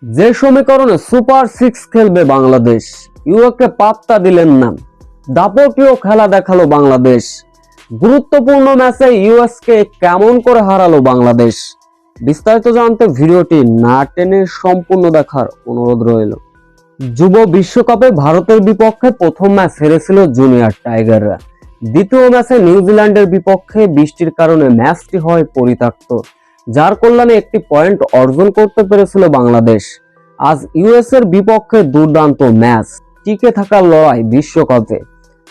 যে সমীকরণে super six খেলবে বাংলাদেশ, ইউরোপকে পাত্তা দিলেন না। দাপটীয় খেলা দেখালো বাংলাদেশ। গুরুত্বপূর্ণ ম্যাচে ইউএসকে কেমন করে হারালো বাংলাদেশ। বিস্তারিত জানতে ভিডিওটি না টেনে সম্পূর্ণ দেখার অনুরোধ রইল। যুব বিশ্বকাপে ভারতের বিপক্ষে প্রথম ম্যাচ হেরেছিল জুনিয়র টাইগাররা। দ্বিতীয় ম্যাচে নিউজিল্যান্ডের বিপক্ষে বৃষ্টির কারণে ম্যাচটি হয় পরিত্যক্ত, যার কল্যাণে একটি পয়েন্ট অর্জন করতে পেরেছিল বাংলাদেশ। আজ ইউএস এর বিপক্ষে দুর্দান্ত ম্যাচ, টিকে থাকার লড়াই বিশ্বকাপে।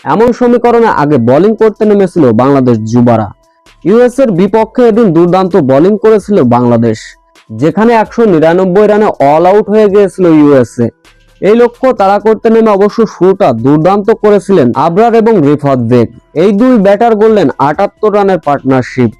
এমন সমীকরণে আগে বোলিং করতে নেমেছিল বাংলাদেশ যুবারা। ইউএস এর বিপক্ষে এদিন দুর্দান্ত বোলিং করেছিল বাংলাদেশ, যেখানে 199 রানে অল আউট হয়ে গিয়েছিল ইউএসএ। এই লক্ষ্য তাড়া করতে নেমে অবশ্য শুরুটা দুর্দান্ত করেছিলেন আবরার এবং রিফাত বেগ। এই দুই ব্যাটার গড়লেন 78 রানের পার্টনারশিপ।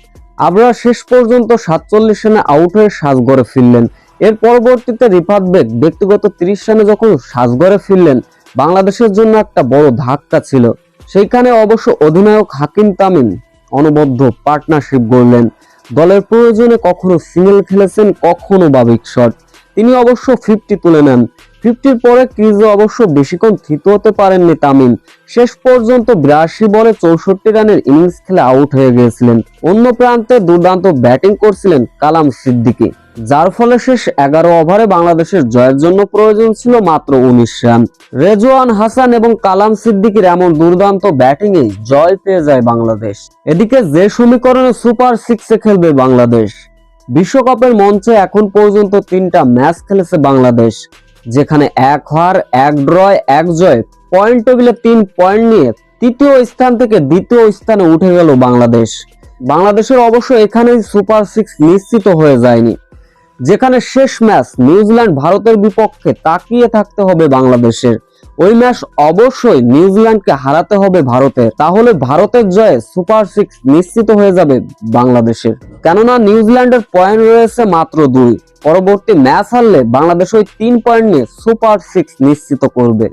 আবরার শেষ পর্যন্ত 47 রানে আউট হয়ে সাজঘরে ফিরলেন। এর পরবর্তীতে রিফাত বেগ ব্যক্তিগত 30 রানে যখন সাজঘরে ফিরলেন, বাংলাদেশের জন্য একটা বড় ধাক্কা ছিল। সেইখানে অবশ্য অধিনায়ক হাকিম তামিম অনবদ্য পার্টনারশিপ গড়লেন। দলের প্রয়োজনে কখনো সিঙ্গেল খেলেছেন, কখনো বা বিগ শট। তিনি অবশ্য 50 তুলে নেন। 50-র পরে ক্রিজে অবশ্য বেশিক্ষণ থিত হতে পারেননি তামিম। শেষ পর্যন্ত 82 বলে 64 রানের ইনিংস খেলে আউট হয়ে গিয়েছিলেন। অন্য প্রান্তে দুর্দান্ত ব্যাটিং করছিলেন কালাম সিদ্দিকী, যার ফলে শেষ 11 ওভারে বাংলাদেশের জয়ের জন্য প্রয়োজন ছিল মাত্র 19 রান। রেজওয়ান হাসান এবং কালাম সিদ্দিকীর এমন দুর্দান্ত ব্যাটিংয়ে জয় পেয়ে যায় বাংলাদেশ। এদিকে যে সমীকরণে সুপার সিক্সে খেলবে বাংলাদেশ, বিশ্বকাপের মঞ্চে এখন পর্যন্ত 3টা ম্যাচ খেলেছে বাংলাদেশ, যেখানে 1 হার 1 ড্র 1 জয়। পয়েন্ট টেবিলে 3 পয়েন্ট নিয়ে তৃতীয় স্থান থেকে দ্বিতীয় স্থানে উঠে গেল বাংলাদেশ। বাংলাদেশের অবশ্য এখানেই সুপার সিক্স নিশ্চিত হয়ে যায়নি, যেখানে শেষ ম্যাচ নিউজিল্যান্ড ভারতের বিপক্ষে তাকিয়ে থাকতে হবে বাংলাদেশের। ওই ম্যাচ অবশ্যই নিউজিল্যান্ডকে হারাতে হবে ভারতের, তাহলে ভারতের জয়ে সুপার সিক্স নিশ্চিত হয়ে যাবে বাংলাদেশের। কেননা নিউজিল্যান্ডের পয়েন্ট রয়েছে মাত্র 2। পরবর্তী ম্যাচ হারলে বাংলাদেশ ওই 3 পয়েন্ট নিয়ে সুপার সিক্স নিশ্চিত করবে।